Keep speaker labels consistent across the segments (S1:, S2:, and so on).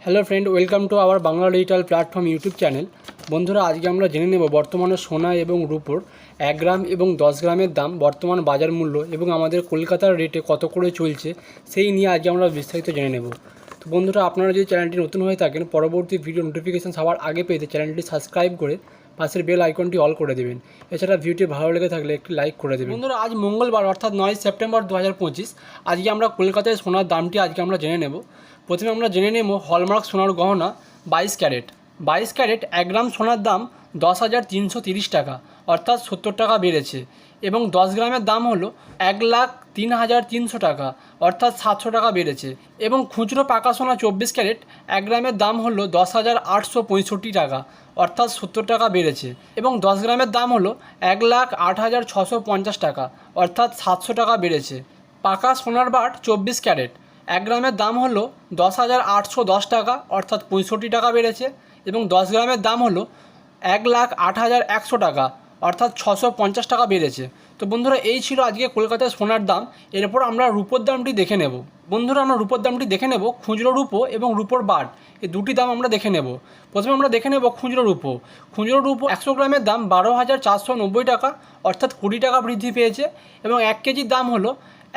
S1: Hello friend, welcome to our Bangla digital platform YouTube channel. বন্ধুরা, আজকে আমরা জেনে নেব বর্তমানে সোনা এবং রূপোর 1 গ্রাম এবং 10 গ্রামের দাম, বর্তমান বাজার মূল্য এবং আমাদের কলকাতার রেটে কত করে চলছে সেই নিয়ে আজকে আমরা বিস্তারিত জেনে নেব। তো বন্ধুরা, আপনারা যদি চ্যানেলটি নতুন হয়ে থাকেন, পরবর্তী ভিডিও নোটিফিকেশান সবার আগে পেতে চ্যানেলটি সাবস্ক্রাইব করে পাশের বেল আইকনটি অল করে দেবেন। এছাড়া ভিডিওটি ভালো লেগে থাকলে একটি লাইক করে দেবেন। বন্ধুরা, আজ মঙ্গলবার অর্থাৎ 9 সেপ্টেম্বর 2025। আজকে আমরা কলকাতায় সোনার দামটি আজকে আমরা জেনে নেব। প্রথমে আমরা জেনে নেব হলমার্ক সোনার গহনা 22 ক্যারেট। 22 ক্যারেট 1 গ্রাম সোনার দাম 10,330 টাকা, অর্থাৎ 70 টাকা বেড়েছে। এবং 10 গ্রামের দাম হলো 1,03,300 টাকা, অর্থাৎ 700 টাকা বেড়েছে। এবং খুচরো পাকা সোনা 24 ক্যারেট 1 গ্রামের দাম হলো 10,865 টাকা, অর্থাৎ 70 টাকা বেড়েছে। এবং 10 গ্রামের দাম হলো 1,08,650 টাকা, অর্থাৎ 700 টাকা বেড়েছে। পাকা সোনার বাট 24 ক্যারেট 1 গ্রামের দাম হলো 10,810 টাকা, অর্থাৎ 65 টাকা বেড়েছে। এবং 10 গ্রামের দাম হলো 1,08,100 টাকা, অর্থাৎ 650 টাকা বেড়েছে। তো বন্ধুরা, এই ছিল আজকে কলকাতায় সোনার দাম। এরপর আমরা রূপোর দামটি দেখে নেব। বন্ধুরা, আমরা রূপোর দামটি দেখে নেব। খুচরো রূপো এবং রূপোর বাট, এই দুটি দাম আমরা দেখে নেব। প্রথমে আমরা দেখে নেব খুচরো রূপো। খুচরো রূপো 100 গ্রামের দাম 12,490 টাকা, অর্থাৎ 20 টাকা বৃদ্ধি পেয়েছে। এবং 1 কেজির দাম হলো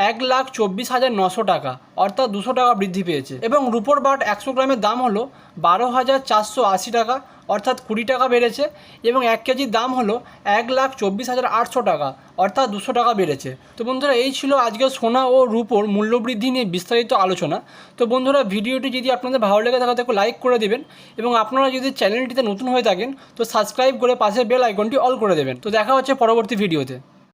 S1: 1,24,900 টাকা, অর্থাৎ 200 টাকা বৃদ্ধি পেয়েছে। এবং রূপোর বাট 100 গ্রামের দাম হলো 12,480 টাকা, অর্থাৎ 20 টাকা বেড়েছে। এবং 1 কেজির দাম হলো 1,24,800 টাকা, অর্থাৎ 200 টাকা বেড়েছে। তো বন্ধুরা, এই ছিল আজকে সোনা ও রূপোর মূল্যবৃদ্ধি নিয়ে বিস্তারিত আলোচনা। তো বন্ধুরা, ভিডিওটি যদি আপনাদের ভালো লেগে থাকে তাহলে লাইক করে দেবেন। এবং আপনারা যদি চ্যানেলটিতে নতুন হয়ে থাকেন তো সাবস্ক্রাইব করে পাশে বেল আইকনটি অল করে দেবেন। তো দেখা হচ্ছে পরবর্তী ভিডিওতে।